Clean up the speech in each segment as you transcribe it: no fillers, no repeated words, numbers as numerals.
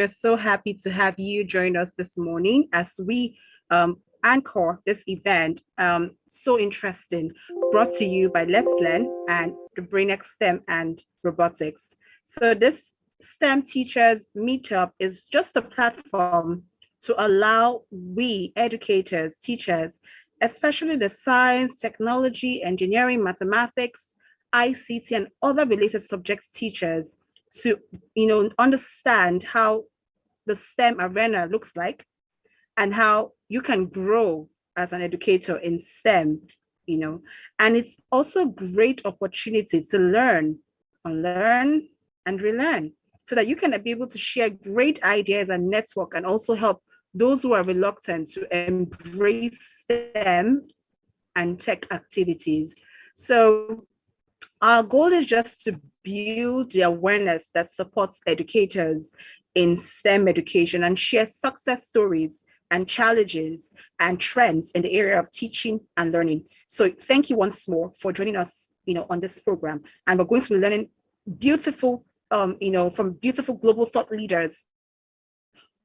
We're so happy to have you join us this morning as we anchor this event. So interesting, brought to you by Let's Learn and the BrainX STEM and Robotics. So this STEM Teachers Meetup is just a platform to allow we educators, teachers, especially the science, technology, engineering, mathematics, ICT, and other related subjects teachers to understand how the STEM arena looks like and how you can grow as an educator in STEM. And it's also a great opportunity to learn, unlearn, and relearn so that you can be able to share great ideas and network and also help those who are reluctant to embrace STEM and tech activities. So our goal is just to build the awareness that supports educators in STEM education and share success stories and challenges and trends in the area of teaching and learning. So thank you once more for joining us, on this program. And we're going to be learning beautiful, from beautiful global thought leaders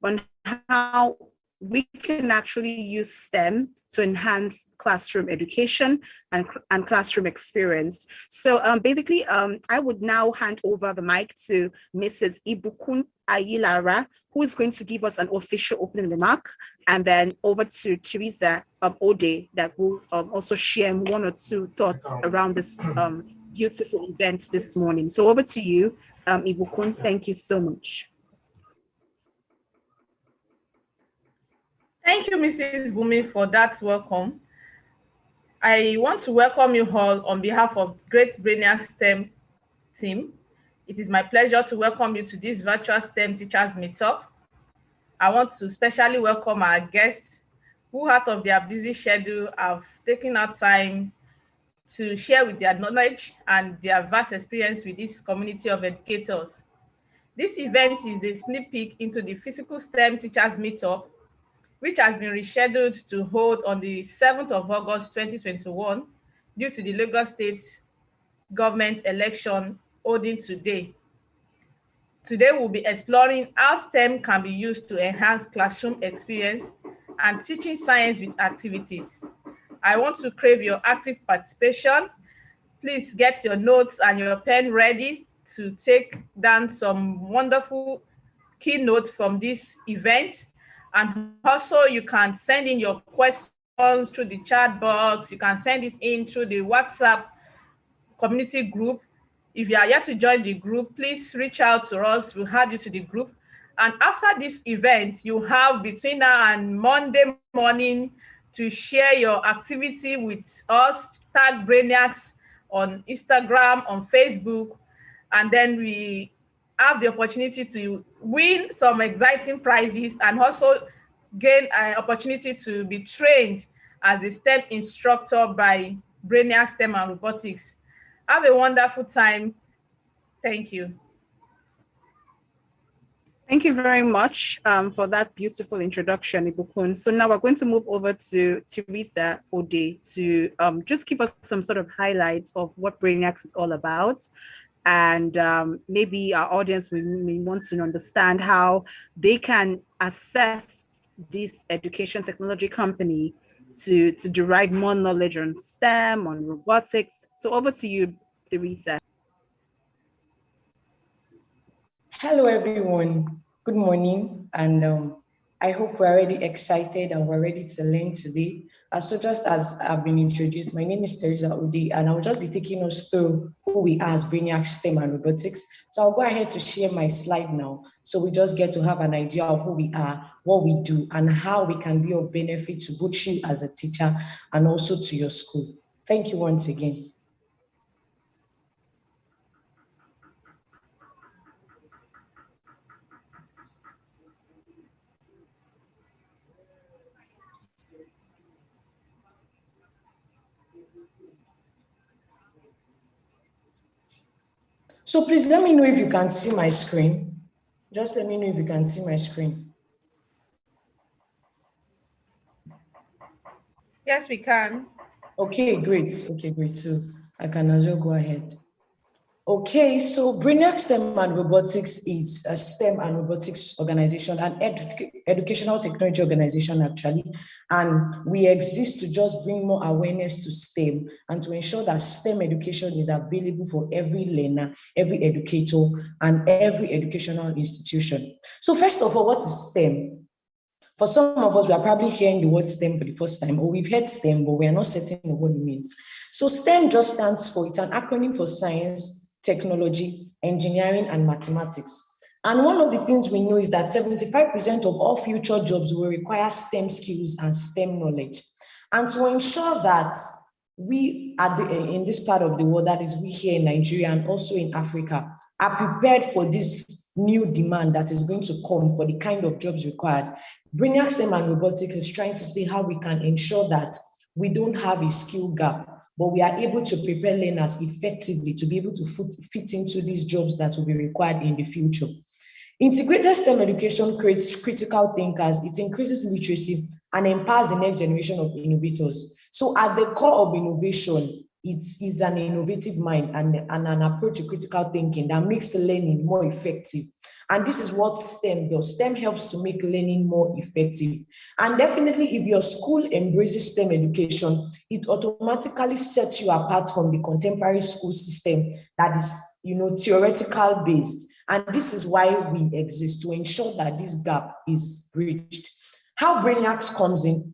on how we can actually use STEM to enhance classroom education and classroom experience. So basically, I would now hand over the mic to Mrs. Ibukun Ayilara, who is going to give us an official opening remark, and then over to Teresa Ode, that will also share one or two thoughts around this beautiful event this morning. So over to you, Ibukun. Thank you so much. Thank you, Mrs. Bumi, for that welcome. I want to welcome you all on behalf of Great Brainiac STEM team. It is my pleasure to welcome you to this virtual STEM Teachers Meetup. I want to especially welcome our guests who, out of their busy schedule, have taken out time to share with their knowledge and their vast experience with this community of educators. This event is a sneak peek into the physical STEM Teachers Meetup, which has been rescheduled to hold on the 7th of August 2021 due to the Lagos State government election holding today. Today, we'll be exploring how STEM can be used to enhance classroom experience and teaching science with activities. I want to crave your active participation. Please get your notes and your pen ready to take down some wonderful keynotes from this event. And also you can send in your questions through the chat box. You can send it in through the WhatsApp community group. If you are yet to join the group, please reach out to us. We'll add you to the group. And after this event, you have between now and Monday morning to share your activity with us, tag Brainiacs on Instagram, on Facebook, and then we have the opportunity to win some exciting prizes and also gain an opportunity to be trained as a STEM instructor by Brainiac STEM and Robotics. Have a wonderful time. Thank you. Thank you very much for that beautiful introduction, Ibukun. So now we're going to move over to Teresa Ode to just give us some sort of highlights of what Brainiacs is all about. And maybe our audience may want to understand how they can assess this education technology company to derive more knowledge on STEM, on robotics. So over to you, Teresa. Hello, everyone. Good morning. And I hope we're already excited and we're ready to learn today. So just as I've been introduced, my name is Teresa Ode, and I'll just be taking us through who we are as Brainiac STEM and Robotics. So I'll go ahead to share my slide now. So we just get to have an idea of who we are, what we do, and how we can be of benefit to both you as a teacher and also to your school. Thank you once again. So please let me know if you can see my screen. Just let me know if you can see my screen. Yes, we can. Okay, great. Okay, great. So I can as well go ahead. Okay, so Brainiac STEM and Robotics is a STEM and robotics organization, an educational technology organization actually, and we exist to just bring more awareness to STEM and to ensure that STEM education is available for every learner, every educator, and every educational institution. So first of all, what is STEM? For some of us, we are probably hearing the word STEM for the first time, or we've heard STEM, but we are not certain of what it means. So STEM just stands for, it's an acronym for science, technology, engineering, and mathematics. And one of the things we know is that 75% of all future jobs will require STEM skills and STEM knowledge. And to ensure that we in this part of the world, that is we here in Nigeria and also in Africa, are prepared for this new demand that is going to come for the kind of jobs required, Brainiac STEM and Robotics is trying to see how we can ensure that we don't have a skill gap, but we are able to prepare learners effectively to be able to fit into these jobs that will be required in the future. Integrated STEM education creates critical thinkers, it increases literacy and empowers the next generation of innovators. So at the core of innovation, it is an innovative mind and an approach to critical thinking that makes learning more effective. And this is what STEM does. STEM helps to make learning more effective. And definitely, if your school embraces STEM education, it automatically sets you apart from the contemporary school system that is, theoretical based. And this is why we exist, to ensure that this gap is bridged. How Brainiacs comes in,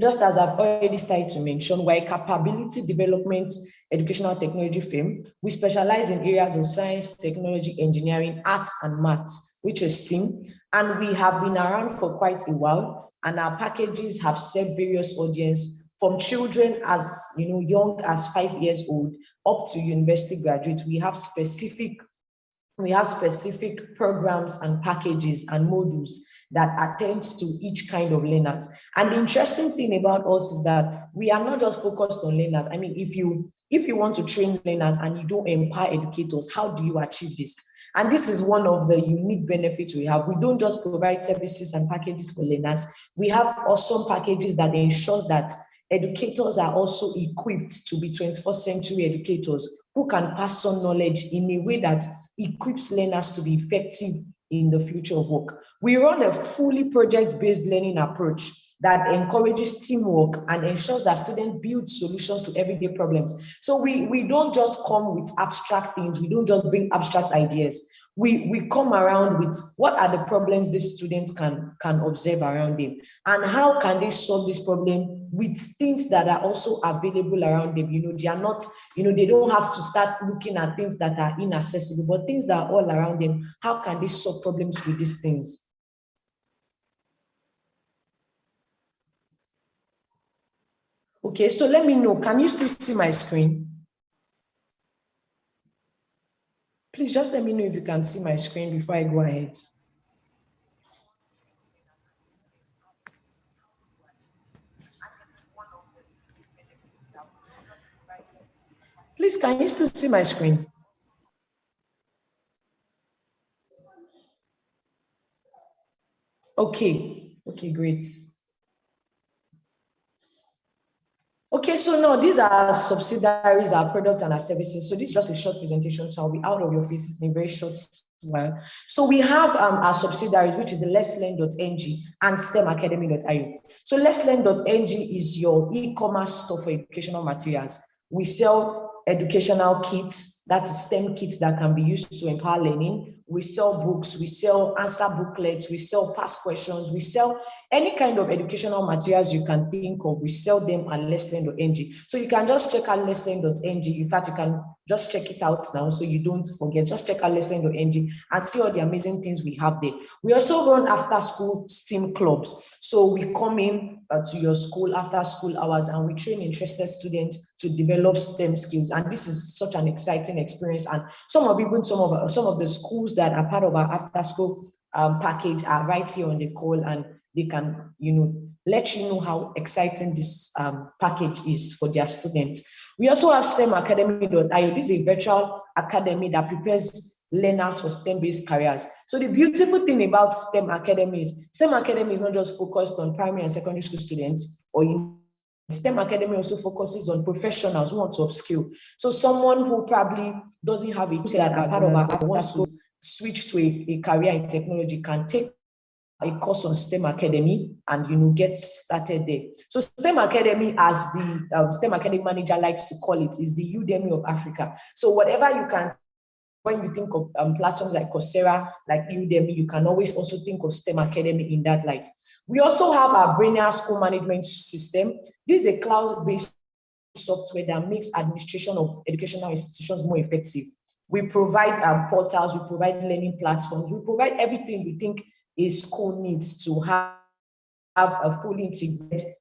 just as I've already started to mention, we're a capability development educational technology firm. We specialize in areas of science, technology, engineering, arts, and maths, which is STEAM. And we have been around for quite a while, and our packages have served various audiences from children as young as 5 years old up to university graduates. We have specific programs and packages and modules that attends to each kind of learners. And the interesting thing about us is that we are not just focused on learners. I mean, if you want to train learners and you don't empower educators, how do you achieve this? And this is one of the unique benefits we have. We don't just provide services and packages for learners. We have awesome packages that ensures that educators are also equipped to be 21st century educators who can pass on knowledge in a way that equips learners to be effective in the future of work. We run a fully project-based learning approach that encourages teamwork and ensures that students build solutions to everyday problems. So we don't just come with abstract things. We don't just bring abstract ideas. We come around with what are the problems these students can observe around them, and how can they solve this problem with things that are also available around them. They are not, they don't have to start looking at things that are inaccessible, but things that are all around them. How can they solve problems with these things? Okay, so let me know, can you still see my screen? Please just let me know if you can see my screen before I go ahead. Please, can you still see my screen? Okay, great. Okay, so now these are subsidiaries, our product and our services. So this is just a short presentation, so I'll be out of your faces in a very short while. So we have our subsidiaries, which is the letslearn.ng and stemacademy.io. So letslearn.ng is your e-commerce store for educational materials. We sell educational kits, that's STEM kits that can be used to empower learning. We sell books, we sell answer booklets, we sell past questions, we sell any kind of educational materials you can think of. We sell them at letslearn.ng. So you can just check out letslearn.ng. In fact, you can just check it out now so you don't forget. Just check out letslearn.ng and see all the amazing things we have there. We also run after school STEAM clubs. So we come in to your school after school hours and we train interested students to develop STEM skills. And this is such an exciting experience. And some of the schools that are part of our after school package are right here on the call, and they can, let you know how exciting this package is for their students. We also have stemacademy.io. This is a virtual academy that prepares learners for STEM-based careers. So the beautiful thing about STEM Academy is not just focused on primary and secondary school students or STEM Academy also focuses on professionals who want to upskill. So someone who probably doesn't have a part of our wants to switch to a career in technology can take a course on STEM Academy and get started there. So STEM Academy, as the STEM Academy manager likes to call it, is the Udemy of Africa. So whatever you can, when you think of platforms like Coursera, like Udemy, you can always also think of STEM Academy in that light. We also have our Brainiac school management system. This is a cloud-based software that makes administration of educational institutions more effective. We provide portals, we provide learning platforms, we provide everything we think a school needs to have a fully integrated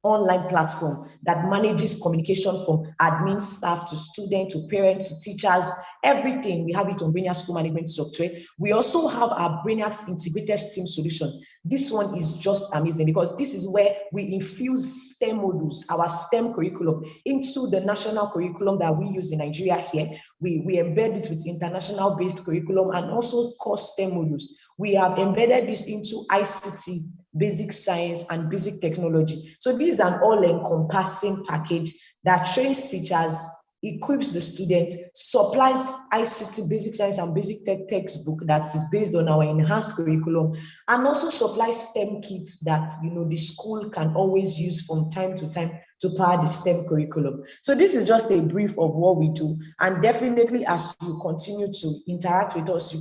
online platform that manages communication from admin staff to students to parents to teachers, everything. We have it on Brainiac School Management Software. We also have our Brainiac's integrated STEAM solution. This one is just amazing because this is where we infuse STEM modules, our STEM curriculum, into the national curriculum that we use in Nigeria here. We embed it with international-based curriculum and also core STEM modules. We have embedded this into ICT, basic science, and basic technology. So this is an all-encompassing package that trains teachers, equips the student, supplies ICT, basic science, and basic textbook that is based on our enhanced curriculum, and also supplies STEM kits that the school can always use from time to time to power the STEM curriculum. So this is just a brief of what we do. And definitely, as you continue to interact with us,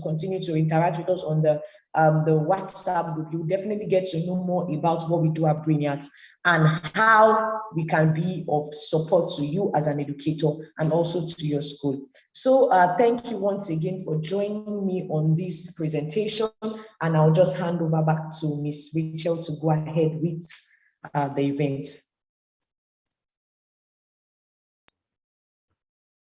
on the WhatsApp group, you'll definitely get to know more about what we do at Brainiac and how we can be of support to you as an educator and also to your school. So thank you once again for joining me on this presentation, and I'll just hand over back to Ms. Rachel to go ahead with the event.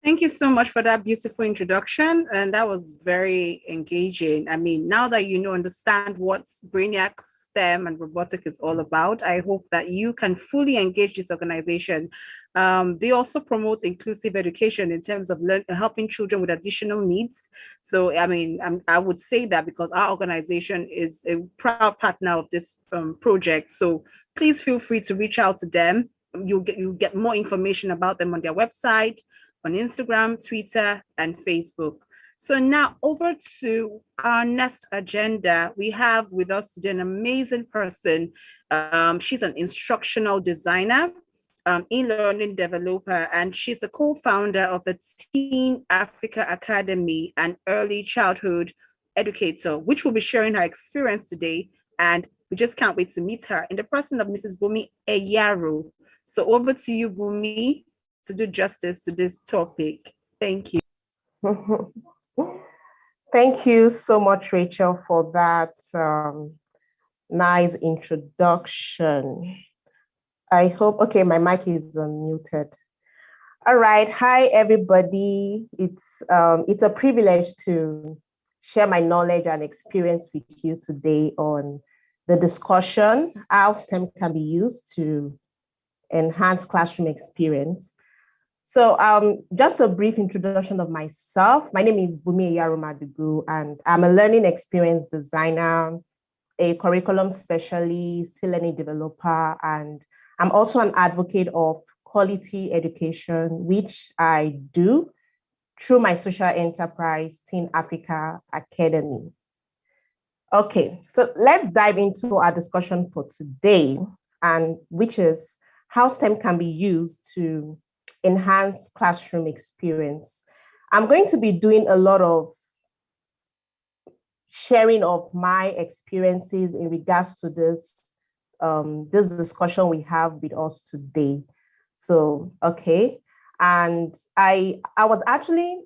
Thank you so much for that beautiful introduction, and that was very engaging. I mean, now that understand what Brainiac STEM and robotic is all about, I hope that you can fully engage this organization. They also promote inclusive education in terms of helping children with additional needs. So, I mean, I would say that because our organization is a proud partner of this project. So please feel free to reach out to them. You'll get more information about them on their website, on Instagram, Twitter, and Facebook. So now over to our next agenda. We have with us today an amazing person. She's an instructional designer, e-learning developer, and she's a co-founder of the Teen Africa Academy and Early Childhood Educator, which will be sharing her experience today. And we just can't wait to meet her in the person of Mrs. Bumi Eyaro. So over to you, Bumi, to do justice to this topic. Thank you. Thank you so much, Rachel, for that nice introduction. I hope, okay, my mic is unmuted. All right, hi everybody. It's a privilege to share my knowledge and experience with you today on the discussion, how STEM can be used to enhance classroom experience. So just a brief introduction of myself. My name is Bumi Eyaro Madugu, and I'm a learning experience designer, a curriculum specialist, e-learning developer, and I'm also an advocate of quality education, which I do through my social enterprise, Teen Africa Academy. Okay, so let's dive into our discussion for today, and which is how STEM can be used to enhance classroom experience. I'm going to be doing a lot of sharing of my experiences in regards to this, this discussion we have with us today. So, okay. And I was actually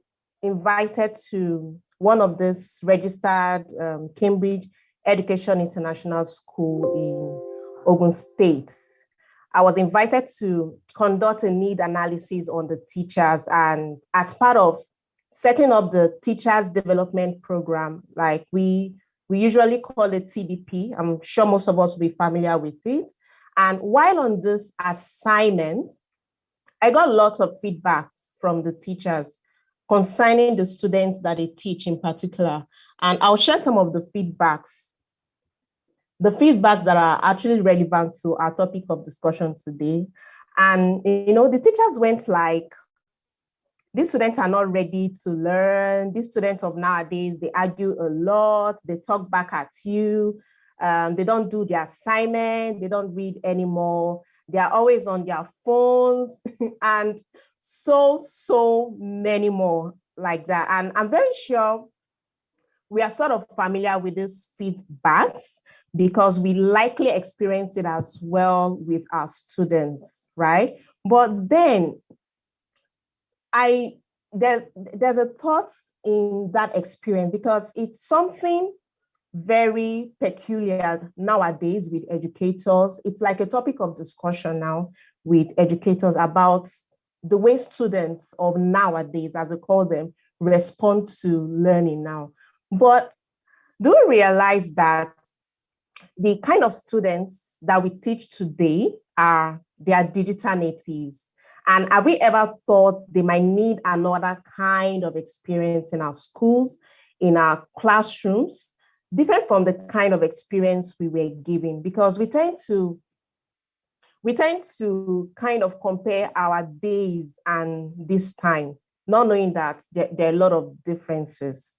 invited to one of this registered Cambridge Education International School in Ogun State. I was invited to conduct a need analysis on the teachers, and as part of setting up the Teachers Development Program, like we usually call it TDP. I'm sure most of us will be familiar with it. And while on this assignment, I got lots of feedback from the teachers concerning the students that they teach in particular. And I'll share some of the feedbacks the feedbacks that are actually relevant to our topic of discussion today. And, the teachers went like, these students are not ready to learn. These students of nowadays, they argue a lot. They talk back at you. They don't do their assignment. They don't read anymore. They are always on their phones and so many more like that. And I'm very sure we are sort of familiar with these feedbacks because we likely experience it as well with our students, right? But then there's a thought in that experience because it's something very peculiar nowadays with educators. It's like a topic of discussion now with educators about the way students of nowadays, as we call them, respond to learning now. But do we realize that the kind of students that we teach today they are digital natives? And have we ever thought they might need another kind of experience in our schools, in our classrooms, different from the kind of experience we were given? Because we tend to kind of compare our days and this time, not knowing that there are a lot of differences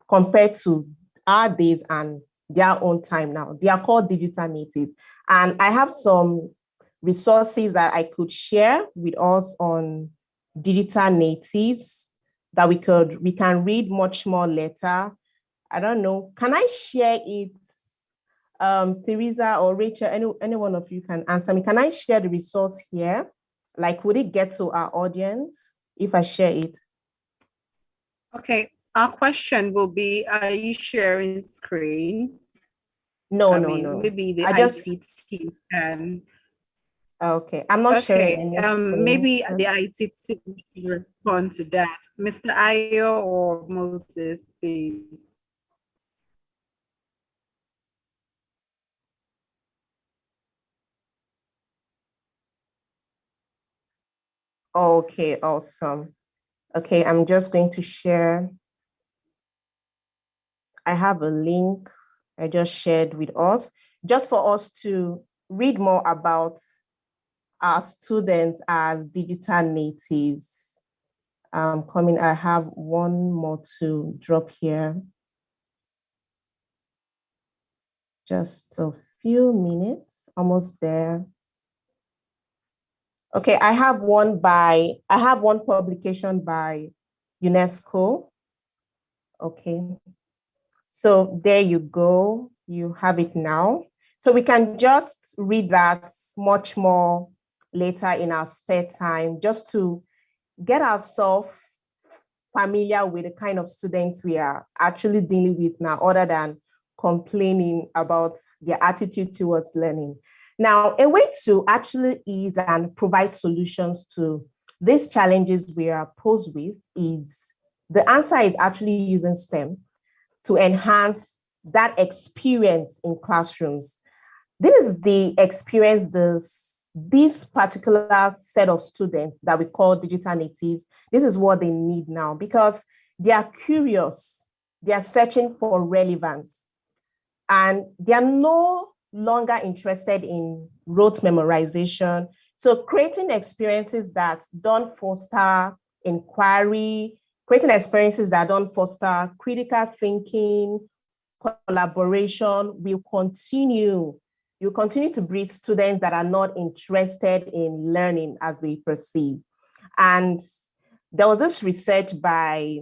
compared to our days and their own time now. They are called digital natives. And I have some resources that I could share with us on digital natives that we can read much more later. I don't know. Can I share it? Teresa or Rachel, any one of you can answer me. Can I share the resource here? Like, would it get to our audience if I share it? Okay, our question will be, are you sharing screen? No. Maybe the I just IT team can. Okay, I'm not sharing any screen. Maybe the IT team will respond to that. Mr. Ayo or Moses, please. Okay, awesome. Okay, I'm just going to share. I have a link I just shared with us, just for us to read more about our students as digital natives. Coming, I have one more to drop here. Just a few minutes, almost there. Okay, I have one publication by UNESCO. Okay, so there you go, you have it now. So we can just read that much more later in our spare time, just to get ourselves familiar with the kind of students we are actually dealing with now, other than complaining about their attitude towards learning. Now, a way to actually ease and provide solutions to these challenges we are posed with is, the answer is actually using STEM to enhance that experience in classrooms. This is the experience this particular set of students that we call digital natives, this is what they need now, because they are curious, they are searching for relevance, and they are no longer interested in rote memorization. So creating experiences that don't foster inquiry, creating experiences that don't foster critical thinking, collaboration will continue. You continue to breed students that are not interested in learning as we perceive. And there was this research by,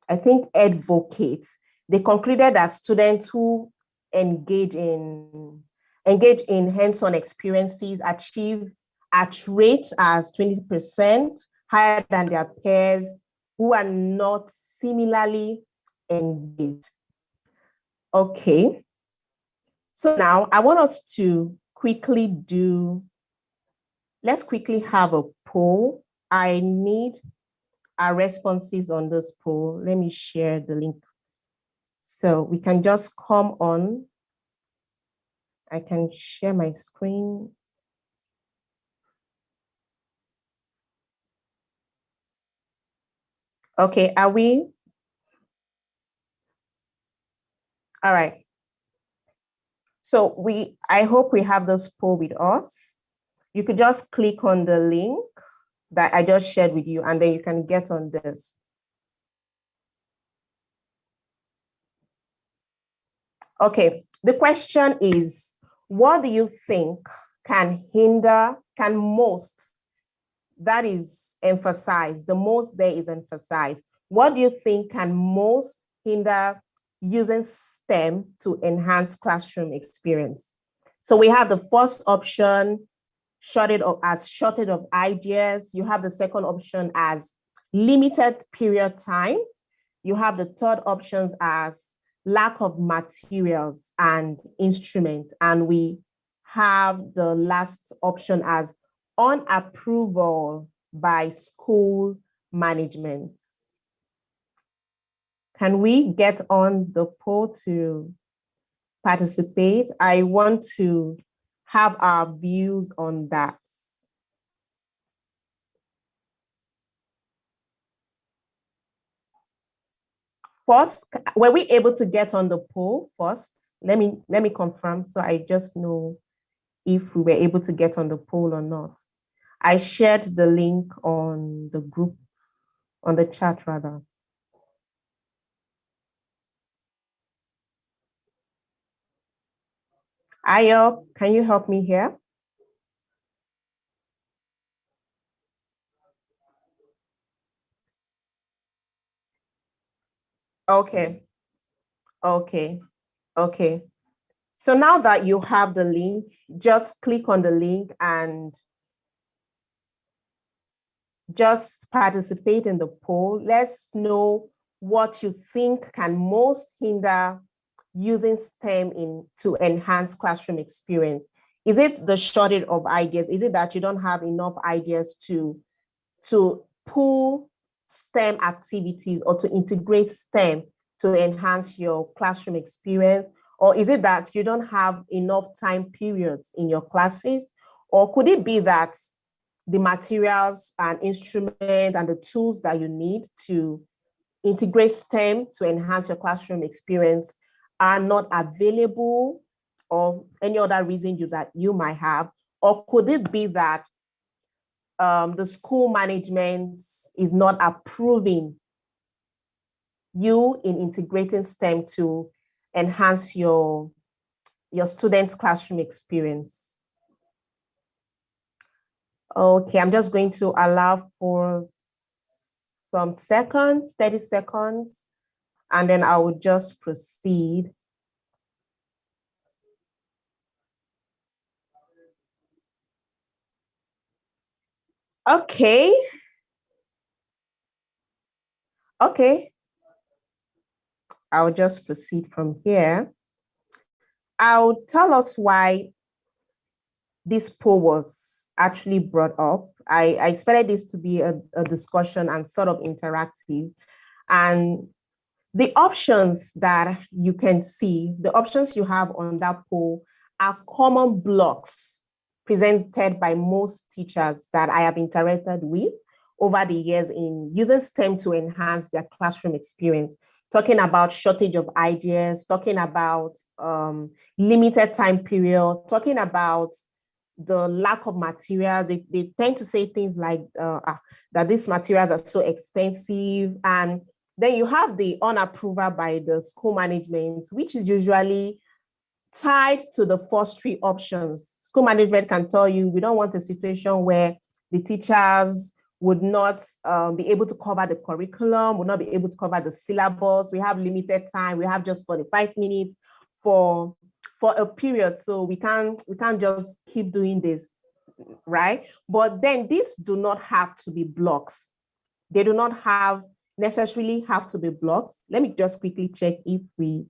I think, Advocate. They concluded that students who engage in hands-on experiences achieve at rates as 20% higher than their peers who are not similarly engaged. Okay, so now I want us to let's quickly have a poll. I need our responses on this poll. Let me share the link. So we can just come on. I can share my screen. Okay, are we? All right. So I hope we have this poll with us. You could just click on the link that I just shared with you, and then you can get on this. Okay, the question is, what do you think can most, that is emphasized, the most there is emphasized. What do you think can most hinder using STEM to enhance classroom experience? So we have the first option, shortage of ideas. You have the second option as limited period time. You have the third options as lack of materials and instruments. And we have the last option as unapproval by school management. Can we get on the poll to participate? I want to have our views on that. First, were we able to get on the poll first? Let me confirm so I just know if we were able to get on the poll or not. I shared the link on the group, on the chat rather. Ayo, can you help me here? Okay. So now that you have the link, just click on the link and just participate in the poll. Let's know what you think can most hinder using STEM to enhance classroom experience. Is it the shortage of ideas? Is it that you don't have enough ideas to pull STEM activities or to integrate STEM to enhance your classroom experience? Or is it that you don't have enough time periods in your classes? Or could it be that the materials and instruments and the tools that you need to integrate STEM to enhance your classroom experience are not available, or any other reason that you might have? Or could it be that the school management is not approving you in integrating STEM to enhance your students' classroom experience? Okay, I'm just going to allow for some seconds, 30 seconds, and then I will just proceed. Okay. I'll just proceed from here. I'll tell us why this poll was actually brought up. I expected this to be a discussion and sort of interactive. And the options that you can see, the options you have on that poll are common blocks presented by most teachers that I have interacted with over the years in using STEM to enhance their classroom experience, talking about shortage of ideas, talking about limited time period, talking about the lack of materials. They tend to say things like that these materials are so expensive. And then you have the unapproval by the school management, which is usually tied to the first three options. School management can tell you, we don't want a situation where the teachers would not be able to cover the curriculum, would not be able to cover the syllabus. We have limited time. We have just 45 minutes for a period. So we can't just keep doing this, right? But then these do not have to be blocks. They do not necessarily have to be blocks. Let me just quickly check if we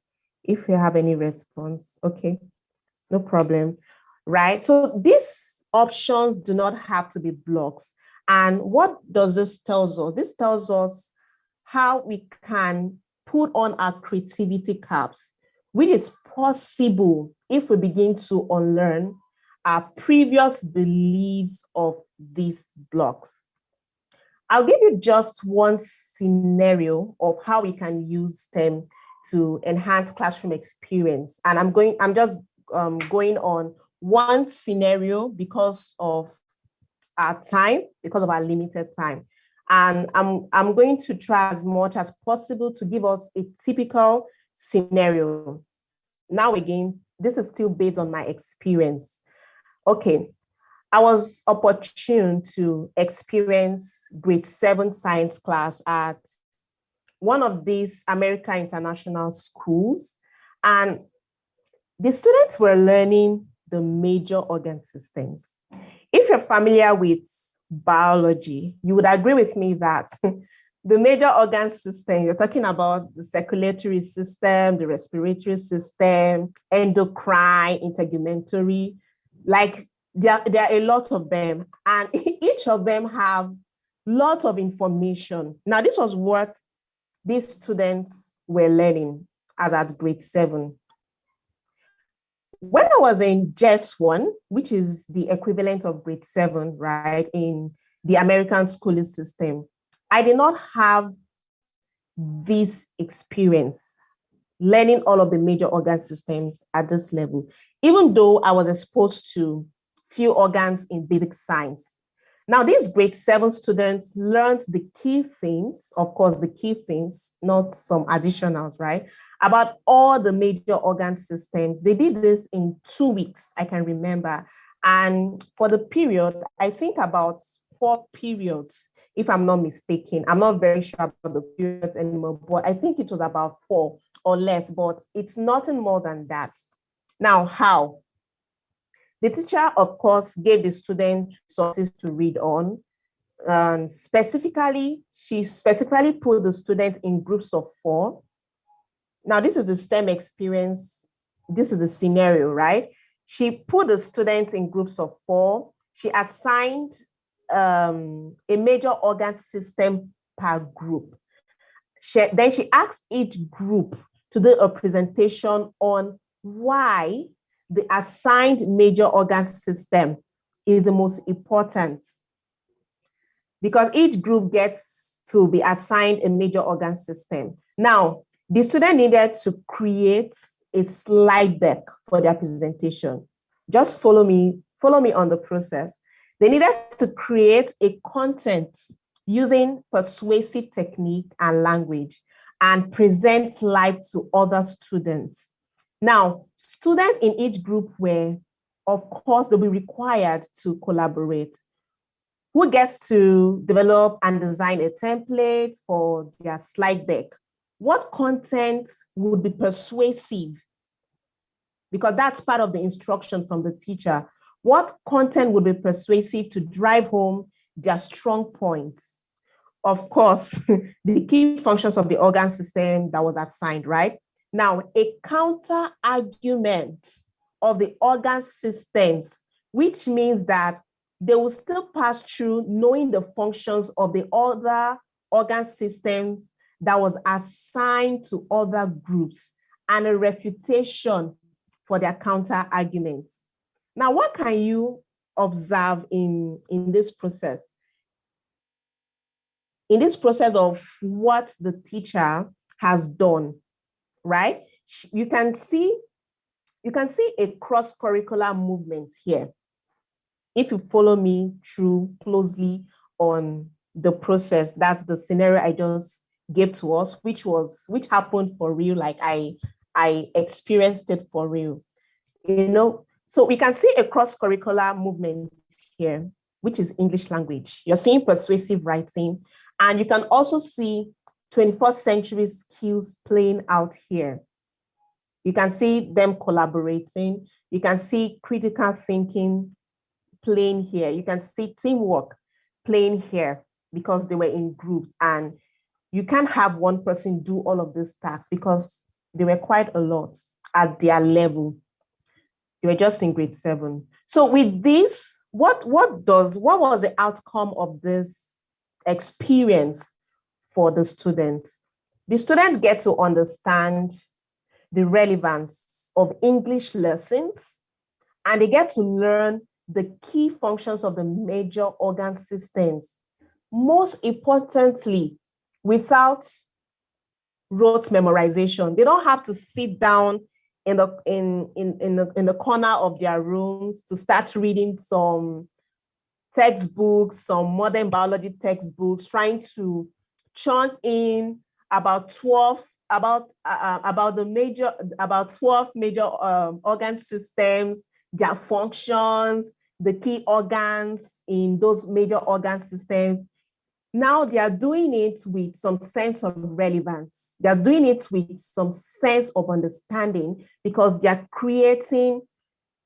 have any response. Okay, no problem. Right, so these options do not have to be blocks. And what does this tell us? This tells us how we can put on our creativity caps, which is possible if we begin to unlearn our previous beliefs of these blocks. I'll give you just one scenario of how we can use STEM to enhance classroom experience. And I'm just going on one scenario because of our time, because of our limited time. And I'm going to try as much as possible to give us a typical scenario. Now, again, this is still based on my experience. Okay, I was opportune to experience grade 7 science class at one of these American international schools. And the students were learning the major organ systems. If you're familiar with biology, you would agree with me that the major organ system, you're talking about the circulatory system, the respiratory system, endocrine, integumentary, like there are a lot of them, and each of them have lots of information. Now, this was what these students were learning as at grade 7. When I was in JES 1, which is the equivalent of grade 7, right, in the American schooling system, I did not have this experience learning all of the major organ systems at this level, even though I was exposed to few organs in basic science. Now, these grade 7 students learned the key things, of course, the key things, not some additionals, right? About all the major organ systems. They did this in 2 weeks, I can remember. And for the period, I think about 4 periods, if I'm not mistaken. I'm not very sure about the periods anymore, but I think it was about 4 or less, but it's nothing more than that. Now, how? The teacher, of course, gave the student sources to read on. She specifically put the student in groups of 4. Now, this is the STEM experience. This is the scenario, right? She put the students in groups of 4. She assigned a major organ system per group. Then she asked each group to do a presentation on why the assigned major organ system is the most important, because each group gets to be assigned a major organ system. Now, the student needed to create a slide deck for their presentation. Just follow me on the process. They needed to create a content using persuasive technique and language and present live to other students. Now, students in each group were, of course, they'll be required to collaborate. Who gets to develop and design a template for their slide deck? What content would be persuasive? Because that's part of the instruction from the teacher. What content would be persuasive to drive home their strong points? Of course, the key functions of the organ system that was assigned, right? Now, a counter argument of the organ systems, which means that they will still pass through knowing the functions of the other organ systems that was assigned to other groups, and a refutation for their counter arguments. Now, what can you observe in this process? In this process of what the teacher has done, right? You can see a cross-curricular movement here. If you follow me through closely on the process, that's the scenario I just gave to us, which happened for real, like I experienced it for real. So we can see a cross-curricular movement here, which is English language. You're seeing persuasive writing, and you can also see 21st century skills playing out here. You can see them collaborating. You can see critical thinking playing here. You can see teamwork playing here because they were in groups, and you can't have one person do all of this stuff because they were quite a lot at their level. They were just in grade 7. So with this, what was the outcome of this experience for the students? The students get to understand the relevance of English lessons, and they get to learn the key functions of the major organ systems. Most importantly, without rote memorization. They don't have to sit down in the corner of their rooms to start reading some textbooks, some modern biology textbooks, trying to churn in about 12 12 major organ systems, their functions, the key organs in those major organ systems. Now they are doing it with some sense of relevance. They are doing it with some sense of understanding because they are creating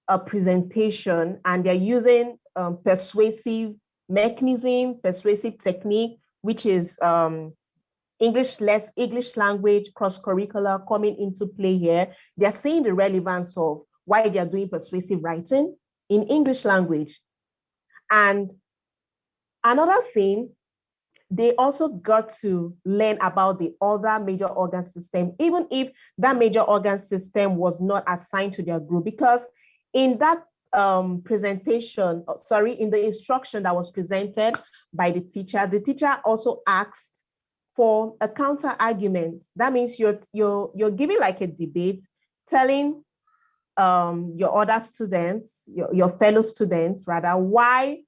a presentation and they're using persuasive mechanism, persuasive technique, which is English language, cross-curricular coming into play here. They're seeing the relevance of why they're doing persuasive writing in English language. And another thing, they also got to learn about the other major organ system, even if that major organ system was not assigned to their group, because in that presentation, in the instruction that was presented by the teacher also asked for a counter argument. That means you're giving like a debate, telling your other students, your fellow students rather, why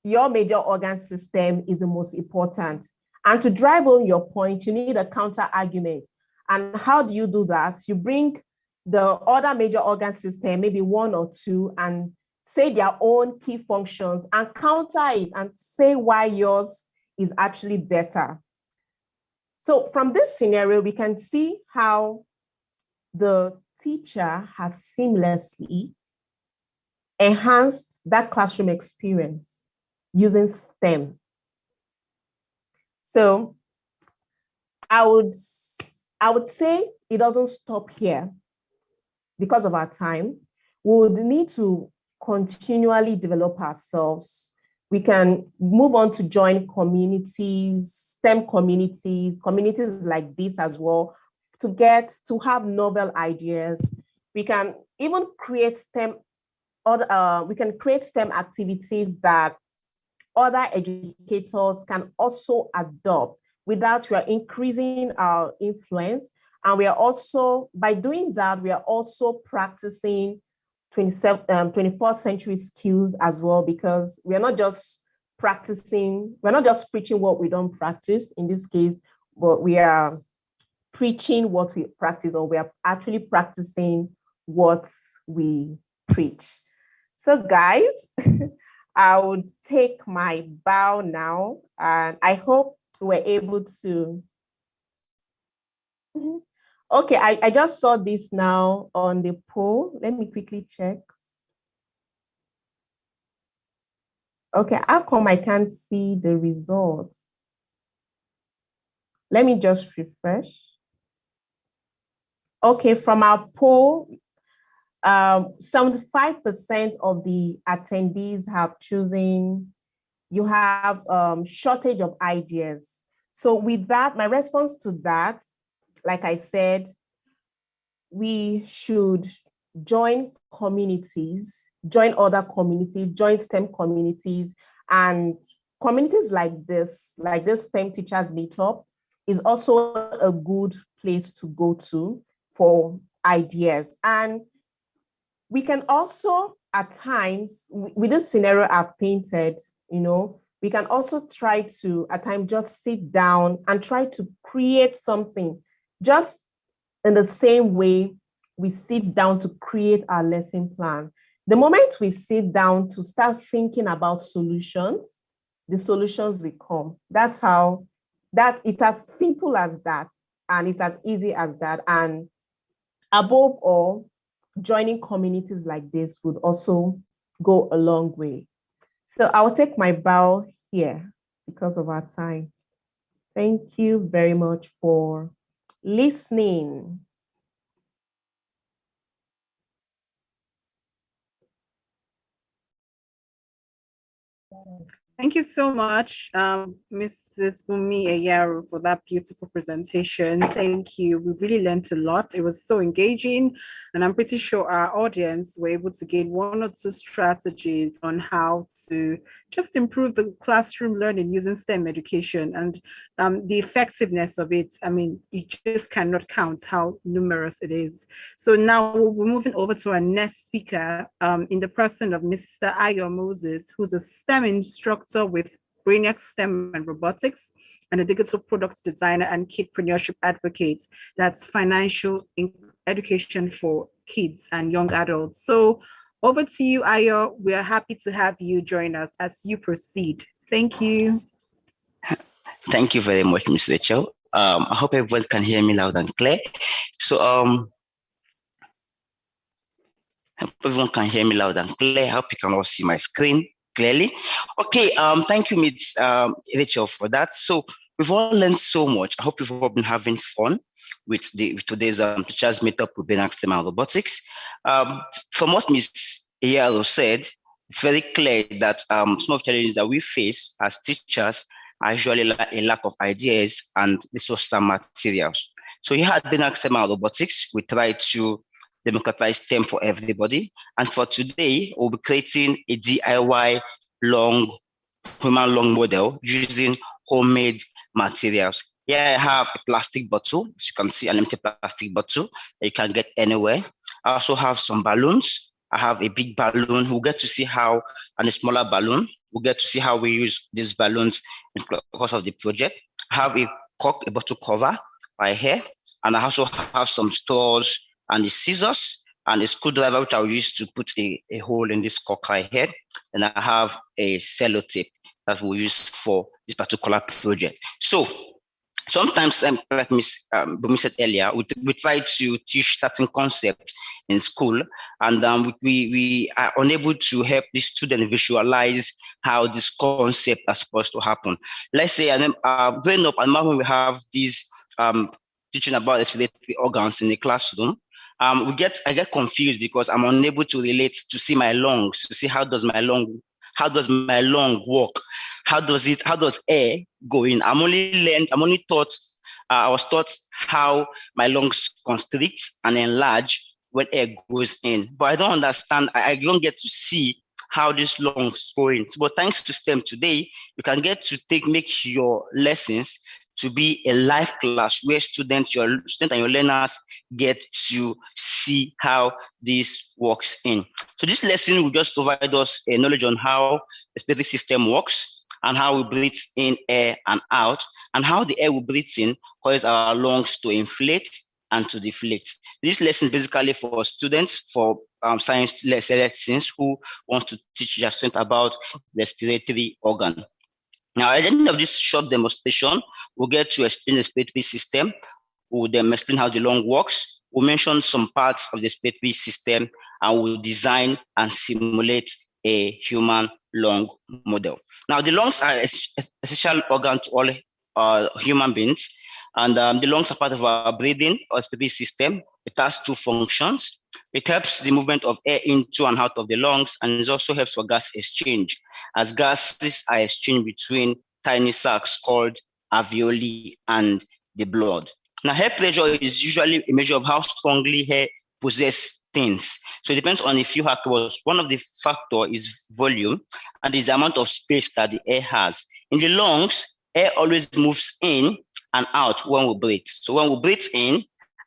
your major organ system is the most important. And to drive home your point, you need a counter argument. And how do you do that? You bring the other major organ system, maybe one or two, and say their own key functions and counter it and say why yours is actually better. So from this scenario, we can see how the teacher has seamlessly enhanced that classroom experience using STEM. So I would say it doesn't stop here because of our time. We would need to continually develop ourselves. We can move on to join communities, STEM communities like this as well, to have novel ideas. We can even create STEM activities that other educators can also adopt without we are increasing our influence. And we are also, by doing that, we are also practicing 21st century skills as well, because we are not just preaching what we don't practice in this case, but we are preaching what we practice, or we are actually practicing what we preach. So guys, I would take my bow now, and I hope we're able to. Okay, I just saw this now on the poll. Let me quickly check. Okay, how come I can't see the results? Let me just refresh. Okay, from our poll, 75% of the attendees have chosen, you have shortage of ideas. So with that, my response to that, like I said, we should join communities, join other communities, join STEM communities, and communities like this STEM Teachers Meetup is also a good place to go to for ideas. And we can also, at times, with this scenario I've painted, we can also try to, at times, just sit down and try to create something, just in the same way we sit down to create our lesson plan. The moment we sit down to start thinking about solutions, the solutions will come. That's how, it's as simple as that, and it's as easy as that. And above all, joining communities like this would also go a long way. So I'll take my bow here because of our time. Thank you very much for listening. Thank you so much, Mrs. Bumi Eyaro, for that beautiful presentation. Thank you. We really learned a lot. It was so engaging, and I'm pretty sure our audience were able to gain one or two strategies on how to just improve the classroom learning using STEM education and the effectiveness of it. I mean, you just cannot count how numerous it is. So now we're moving over to our next speaker in the person of Mr. Ayo Moses, who's a STEM instructor with Brainiac STEM and Robotics, and a digital product designer and kidpreneurship advocate. That's financial education for kids and young adults. So over to you, Ayo. We are happy to have you join us as you proceed. Thank you. Thank you very much, Ms. Rachel. I hope everyone can hear me loud and clear. So everyone can hear me loud and clear. I hope you can all see my screen clearly. Okay, thank you, Ms. Rachel, for that. So we've all learned so much. I hope you've all been having fun with today's teachers meetup with Brainiac STEM and Robotics. From what Ms. Iyalo said, it's very clear that some of the challenges that we face as teachers are usually a lack of ideas and resources and materials. So here at Brainiac STEM and Robotics, we try to democratize STEM for everybody. And for today, we'll be creating a DIY human lung model using homemade materials. Here I have a plastic bottle. As you can see, an empty plastic bottle that you can get anywhere. I also have some balloons. I have a big balloon. We'll get to see how, and a smaller balloon. We'll get to see how we use these balloons in the course of the project. I have a cork, a bottle cover right here. And I also have some straws and the scissors and a screwdriver, which I'll use to put a hole in this cork right here. And I have a sellotape that we'll use for this particular project. So sometimes, like Ms. Bumi said earlier, we try to teach certain concepts in school, and we are unable to help the student visualize how this concept is supposed to happen. Let's say, growing up, and when we have these teaching about respiratory organs in the classroom, I get confused because I'm unable to relate to see my lungs, to see how does my lung work? How does air go in? I was taught how my lungs constrict and enlarge when air goes in, but I don't understand. I don't get to see how these lungs go in. But thanks to STEM today, you can get to make your lessons to be a live class where your students and your learners get to see how this works in. So this lesson will just provide us a knowledge on how the respiratory system works and how we breathe in air and out, and how the air we breathe in causes our lungs to inflate and to deflate. This lesson is basically for students, for science lessons who want to teach their students about the respiratory organ. Now, at the end of this short demonstration, we'll get to explain the respiratory system. We'll then explain how the lung works. We'll mention some parts of the respiratory system, and we'll design and simulate a human lung model. Now, the lungs are an essential organ to all human beings, and the lungs are part of our breathing or respiratory system. It has two functions. It helps the movement of air into and out of the lungs, and it also helps for gas exchange, as gases are exchanged between tiny sacs called alveoli and the blood. Now, air pressure is usually a measure of how strongly air possesses things. So it depends on a few factors. One of the factors is volume, and is the amount of space that the air has. In the lungs, air always moves in and out when we breathe. So when we breathe in,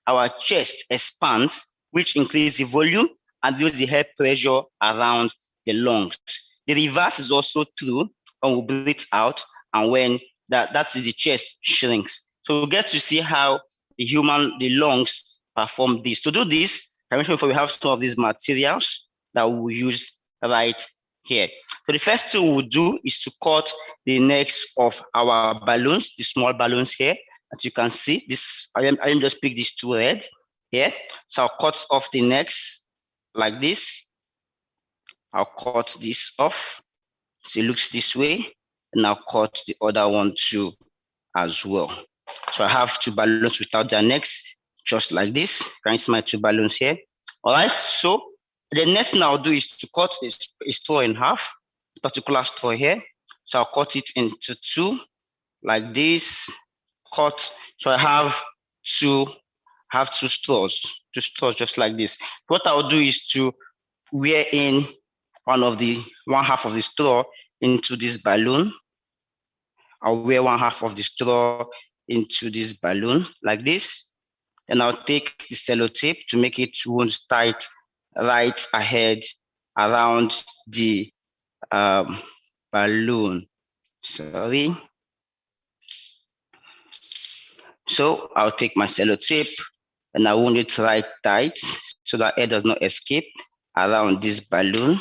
our chest expands, which increases the volume and reduces the air pressure around the lungs. The reverse is also true when we breathe out, and when that is the chest shrinks. So we get to see how the lungs perform this. To do this, I mentioned before, we have some of these materials that we use right here. So the first thing we'll do is to cut the necks of our balloons, the small balloons here. As you can see, this I am just pick these two red here. So I'll cut off the necks like this. I'll cut this off. So it looks this way. And I'll cut the other one too as well. So I have two balloons without their necks, just like this. Can you see my two balloons here? All right, so the next thing I'll do is to cut a straw in half, this particular straw here. So I'll cut it into two, like this, cut. So I have two straws just like this. What I'll do is to wear in one half of the straw into this balloon. I'll wear one half of the straw into this balloon like this. And I'll take the sellotape to make it wound tight right ahead around the balloon. Sorry. So I'll take my sellotape and I wound it right tight so that air does not escape around this balloon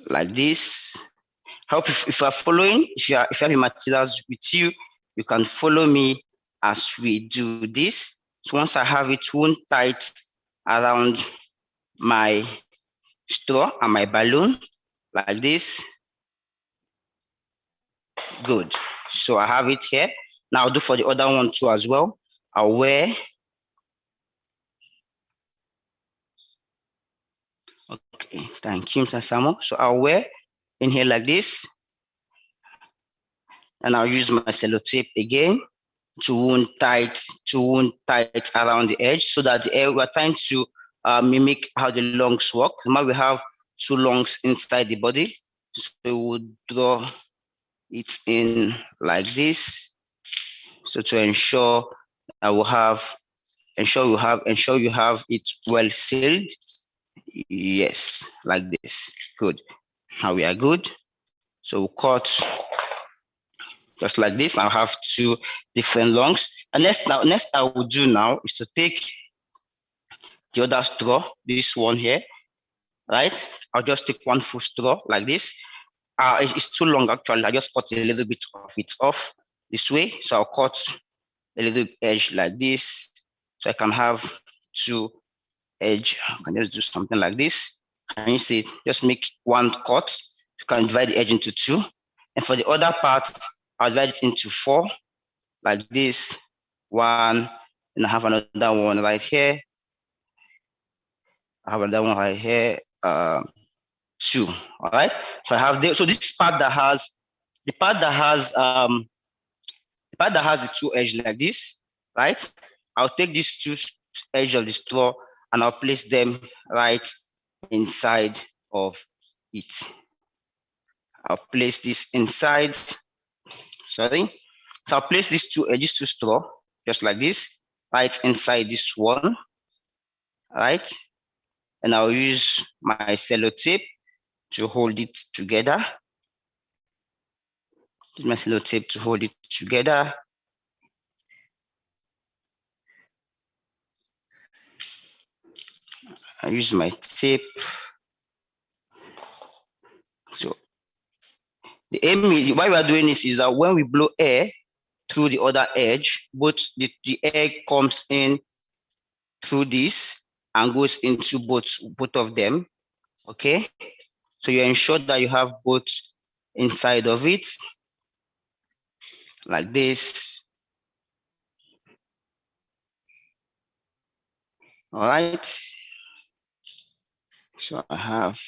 like this. I hope if you are following, if you have your materials with you, you can follow me as we do this. So once I have it wound tight around my straw and my balloon like this, good. So I have it here. Now I'll do for the other one too as well. I'll wear. Okay, thank you, Mr. Samo. So I'll wear in here like this. And I'll use my sellotape again to wound tight around the edge so that the air, we're trying to mimic how the lungs work. Now we have two lungs inside the body. So we would draw it in like this. So to ensure I will have, ensure you have it well sealed. Yes, like this. Good. Now we are good. So we'll cut just like this. I'll have two different lungs. And next I will do now is to take the other straw, this one here, right? I'll just take one full straw like this. It's too long actually. I just cut a little bit of it off this way. So I'll cut a little edge like this. So I can have two edge. I can just do something like this. Can you see it? Just make one cut. You can divide the edge into two. And for the other part, I'll divide it into four, like this. One, and I have another one right here. I have another one right here. Two. All right. So I have this. So this part that has the two edges like this, right? I'll take these two edges of the straw and I'll place them right inside of it. I'll place this inside. Sorry. So I'll place these two edges to straw just like this, right inside this one, right? And I'll use my sellotape to hold it together. Use my sellotape to hold it together. I use my tape. So the aim, why we are doing this is that when we blow air through the other edge, both the air comes in through this and goes into both of them. Okay, so you ensure that you have both inside of it, like this. All right. So I have.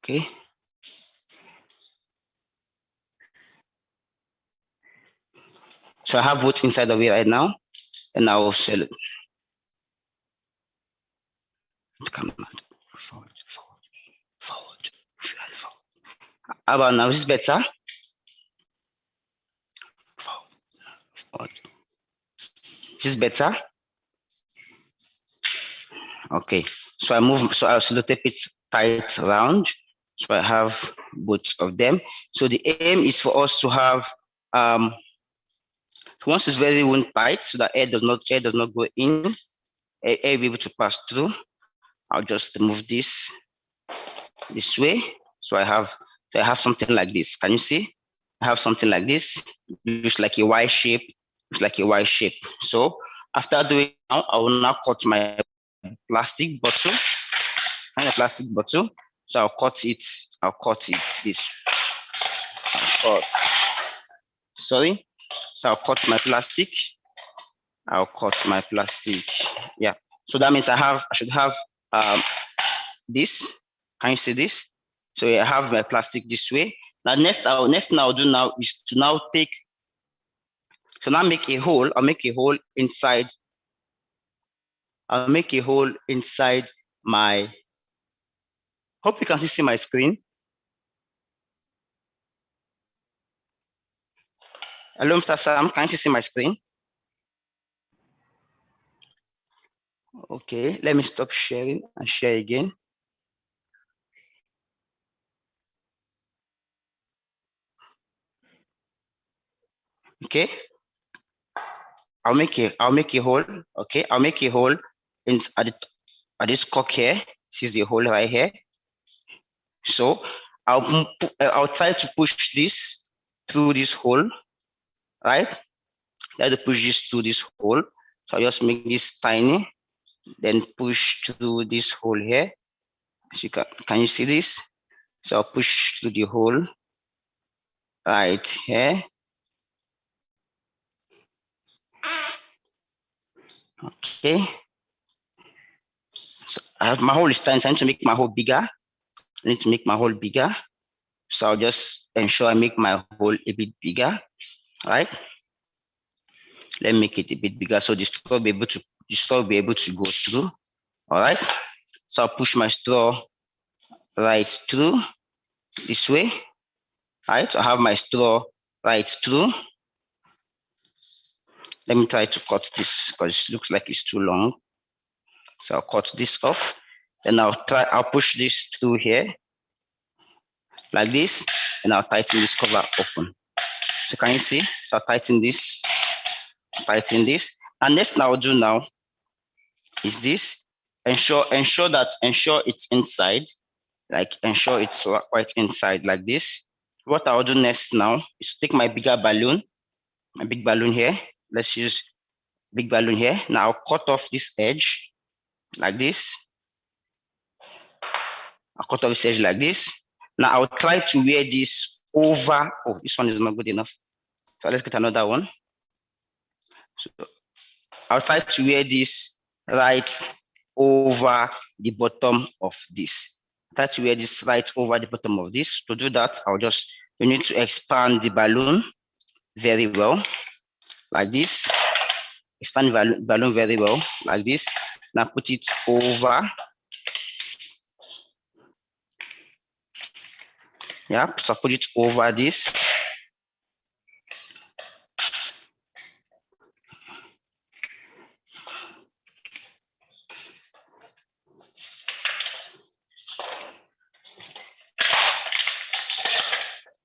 Okay. So I have both inside of it right now, and I will sell it. Come on, forward. How about now? Is this better? Forward. Is this better? Okay. So I move. So I'll sellotape it tight around. So I have both of them. So the aim is for us to have once it's very wound tight, so that air does not go in, air will be able to pass through. I'll just move this way. So I have something like this. Can you see? I have something like this, just like a Y shape, So after doing now, I will now cut my plastic bottle. So I'll cut it this. Sorry. So I'll cut my plastic. Yeah. So that means I should have this. Can you see this? So I have my plastic this way. Now next I'll do now is to now take. So now make a hole. I'll make a hole inside my, hope you can see my screen. Hello, Mr. Sam, can you see my screen? Okay, let me stop sharing and share again. Okay, I'll make a hole. Okay, I'll make a hole in at this cock here. This is the hole right here. So I'll try to push this through this hole, right? Try to push this through this hole. So I'll just make this tiny, then push through this hole here. So can you see this? So I'll push through the hole right here. Okay. So I have my hole is tiny, so I need to make my hole bigger. I need to make my hole bigger. So I'll just ensure I make my hole a bit bigger, right? Let me make it a bit bigger so the straw will be able to go through. All right. So I'll push my straw right through this way. All right. So I have my straw right through. Let me try to cut this because it looks like it's too long. So I'll cut this off. Then I'll push this through here like this, and I'll tighten this cover open. So can you see? So I'll tighten this. And next I'll do now is this. Ensure it's inside. Like ensure it's quite inside like this. What I'll do next now is take my bigger balloon, my big balloon here. Let's use big balloon here. Now I'll cut off this edge like this. I'll cut off this edge like this. Now I'll try to wear this over. Oh, this one is not good enough. So let's get another one. So I'll try to wear this right over the bottom of this. Try to wear this right over the bottom of this. To do that, you need to expand the balloon very well, like this. Expand the balloon very well, like this. Now put it over. Yeah, so put it over this.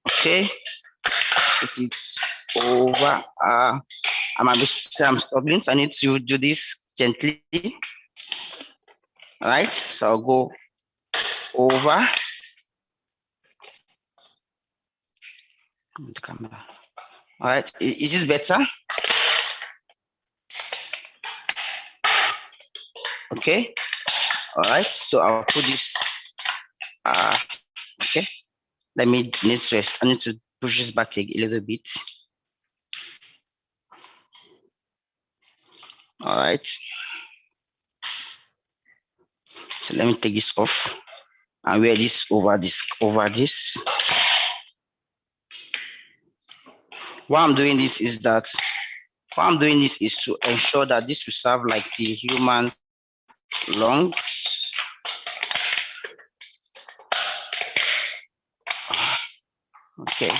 Okay, put it over. I'm struggling, so I need to do this gently. All right, so I'll go over. The camera. All right, is this better? Okay. All right, so I'll put this. Okay. I need to push this back a little bit. All right. So let me take this off and wear this over this. Why I'm doing this is to ensure that this will serve like the human lungs. Okay.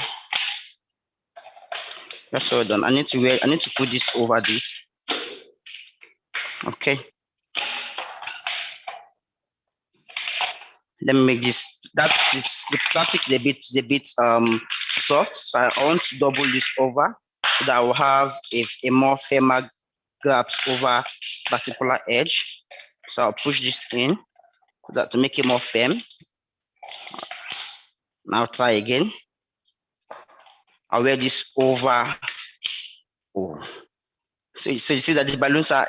That's all done. I need to put this over this. Okay. Let me make this. The plastic is a bit soft, so I want to double this over so that I will have a more firmer grasp over particular edge. So I'll push this in so that to make it more firm. Now try again. I'll wear this over. Oh. So you see that the balloons are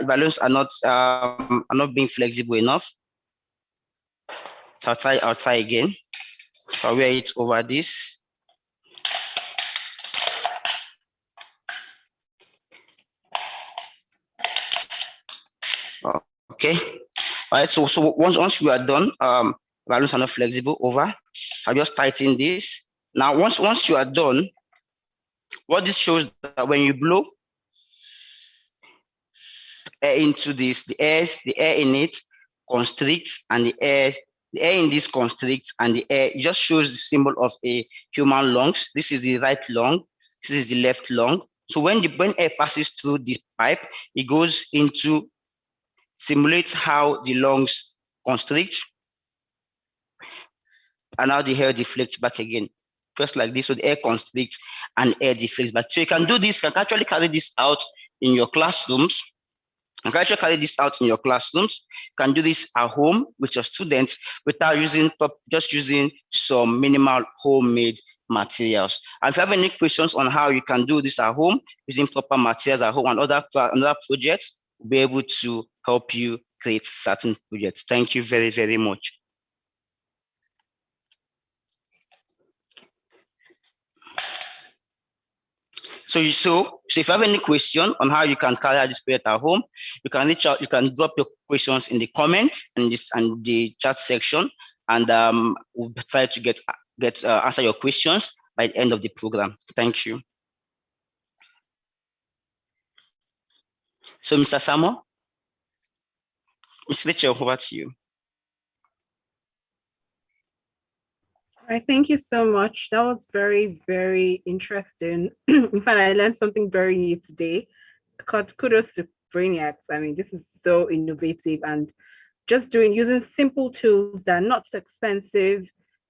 not being flexible enough. So I'll try again. So I'll wear it over this. Okay. All right. So once we are done, balloons are not flexible over. I'll just tighten this. Now once you are done, what this shows that when you blow air into this, the air in it constricts and the air in this constricts and the air, it just shows the symbol of a human lungs. This is the right lung. This is the left lung. So when air passes through this pipe, it goes into simulates how the lungs constrict and how the air deflects back again. Just like this, so the air constricts and air deflects back. So you can do this, you can actually carry this out in your classrooms. You can actually carry this out in your classrooms. You can do this at home with your students without just using some minimal homemade materials. And if you have any questions on how you can do this at home using proper materials at home and other projects, we'll be able to help you create certain projects. Thank you very, very much. So if you have any question on how you can carry out this project at home, you can reach out, you can drop your questions in the comments and the chat section, and we'll try to answer your questions by the end of the program. Thank you. So Mr. Samo, Ms. Rachel, over to you. All right, thank you so much. That was very, very interesting. In fact, I learned something very new today. Kudos to Brainiacs. I mean, this is so innovative and just using simple tools that are not so expensive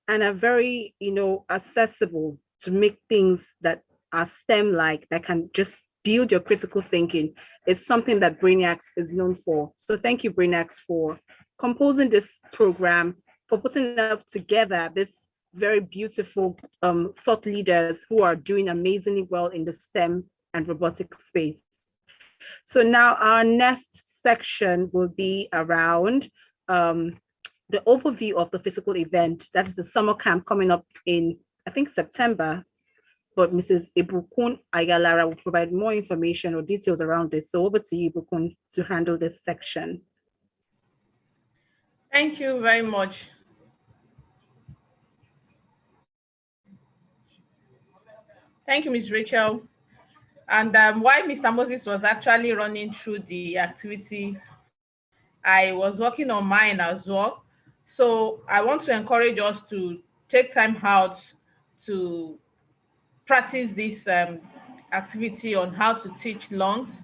and are very, accessible to make things that are STEM-like, that can just build your critical thinking, is something that Brainiacs is known for. So thank you, Brainiacs, for composing this program, for putting it up together, this very beautiful thought leaders who are doing amazingly well in the STEM and robotic space. So now our next section will be around the overview of the physical event. That is the summer camp coming up in, I think, September. But Mrs. Ibukun Ayalara will provide more information or details around this. So over to you, Ibukun, to handle this section. Thank you very much. Thank you, Ms. Rachel. And while Mr. Moses was actually running through the activity, I was working on mine as well. So I want to encourage us to take time out to practice this activity on how to teach lungs.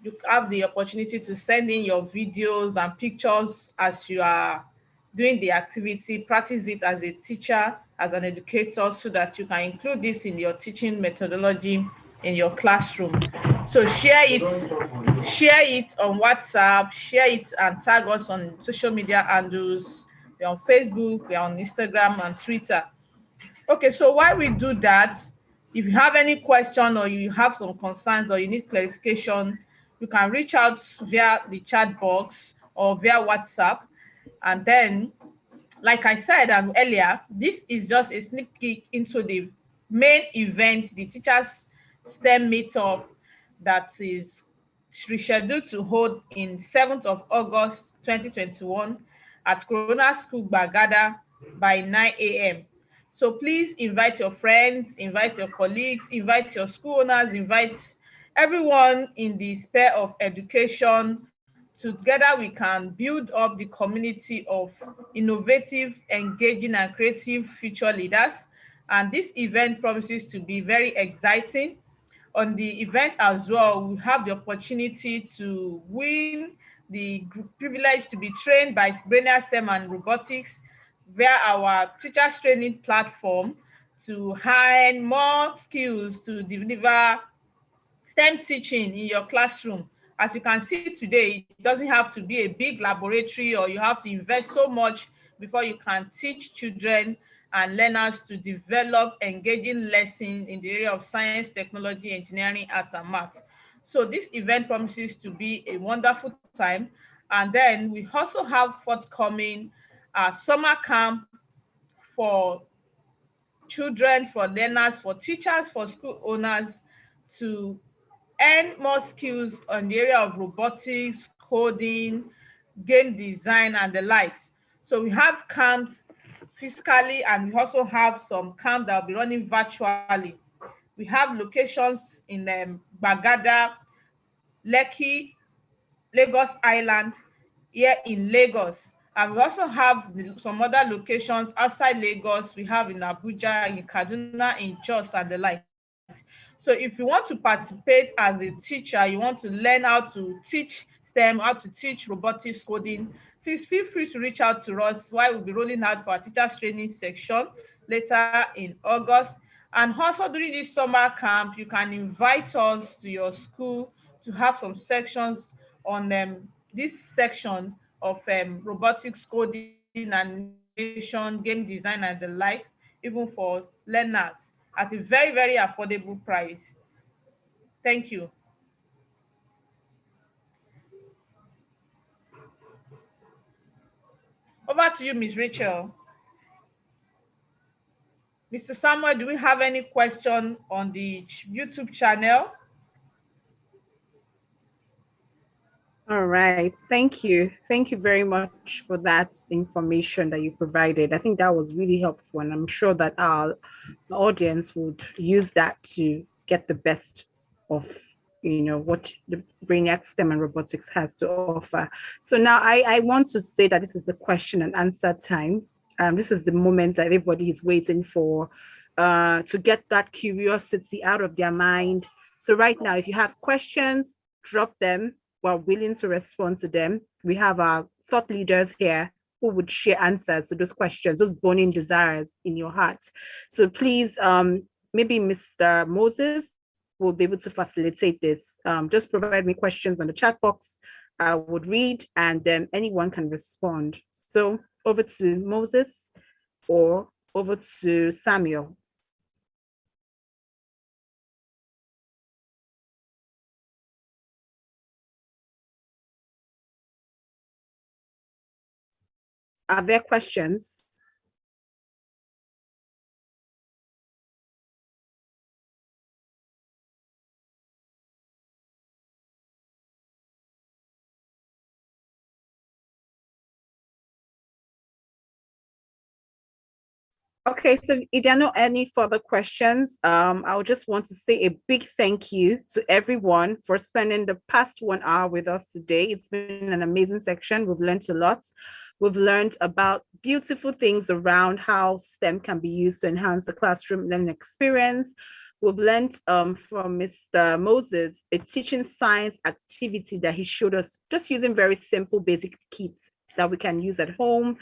You have the opportunity to send in your videos and pictures as you are doing the activity. Practice it as a teacher, as an educator, so that you can include this in your teaching methodology in your classroom. So share it on WhatsApp, share it and tag us on social media handles. We're on Facebook, we're on Instagram and Twitter. Okay, so while we do that, if you have any question or you have some concerns or you need clarification, you can reach out via the chat box or via WhatsApp. And then, like I said earlier, this is just a sneak peek into the main event, the Teachers STEM Meetup, that is rescheduled to hold in 7th of August 2021 at Corona School Bagada by 9 a.m. So please invite your friends, invite your colleagues, invite your school owners, invite everyone in the sphere of education. Together we can build up the community of innovative, engaging, and creative future leaders. And this event promises to be very exciting. On the event as well, we have the opportunity to win the privilege to be trained by Brainiacs STEM and Robotics via our teachers training platform to hone more skills to deliver STEM teaching in your classroom. As you can see today, it doesn't have to be a big laboratory or you have to invest so much before you can teach children and learners to develop engaging lessons in the area of science, technology, engineering, arts, and math. So this event promises to be a wonderful time. And then we also have forthcoming summer camp for children, for learners, for teachers, for school owners to earn more skills on the area of robotics, coding, game design, and the likes. So we have camps physically, and we also have some camps that will be running virtually. We have locations in Bagada, Lekki, Lagos Island, here in Lagos. And we also have some other locations outside Lagos. We have in Abuja, in Kaduna, in Jos, and the like. So if you want to participate as a teacher, you want to learn how to teach STEM, how to teach robotics coding, please feel free to reach out to us while we'll be rolling out for our teachers training section later in August. And also during this summer camp, you can invite us to your school to have some sections on this section of robotics coding, animation, game design, and the like, even for learners at a very, very affordable price. Thank you. Over to you, Ms. Rachel. Mr. Samuel, do we have any question on the YouTube channel? All right. Thank you. Thank you very much for that information that you provided. I think that was really helpful, and I'm sure that our audience would use that to get the best of what the Brainiac STEM and robotics has to offer. So now I want to say that this is the question and answer time. This is the moment that everybody is waiting for to get that curiosity out of their mind. So right now, if you have questions, drop them. We're willing to respond to them. We have our thought leaders here who would share answers to those questions, those burning desires in your heart. So please, maybe Mr. Moses will be able to facilitate this. Just provide me questions on the chat box. I would read, and then anyone can respond. So over to Moses or over to Samuel. Are there questions? Okay, so if there are not any further questions, I would just want to say a big thank you to everyone for spending the past 1 hour with us today. It's been an amazing section. We've learned a lot. We've learned about beautiful things around how STEM can be used to enhance the classroom learning experience. We've learned from Mr. Moses a teaching science activity that he showed us, just using very simple basic kits that we can use at home.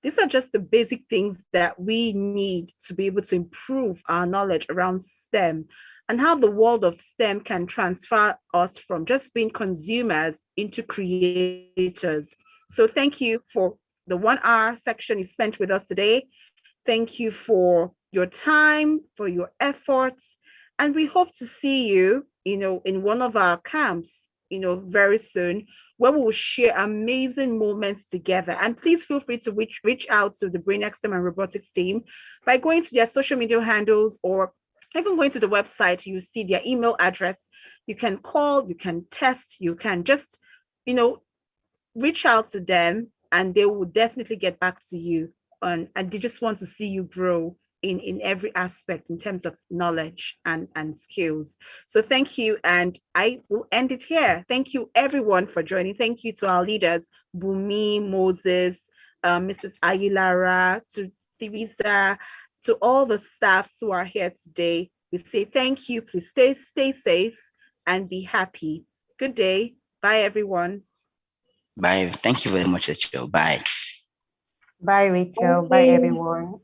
These are just the basic things that we need to be able to improve our knowledge around STEM and how the world of STEM can transfer us from just being consumers into creators. So thank you for the 1 hour section you spent with us today. Thank you for your time, for your efforts. And we hope to see you, in one of our camps, very soon, where we will share amazing moments together. And please feel free to reach out to the Brainiac STEM and Robotics team by going to their social media handles, or even going to the website. You see their email address. You can call, you can text, you can just, reach out to them, and they will definitely get back to you. And they just want to see you grow in every aspect in terms of knowledge and skills. So thank you, and I will end it here. Thank you everyone for joining. Thank you to our leaders, Bumi, Moses, Mrs. Aguilara, to Theresa, to all the staffs who are here today. We say thank you. Please stay safe and be happy. Good day. Bye everyone. Bye. Thank you very much, Rachel. Bye. Bye, Rachel. Bye, everyone.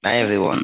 Bye, everyone.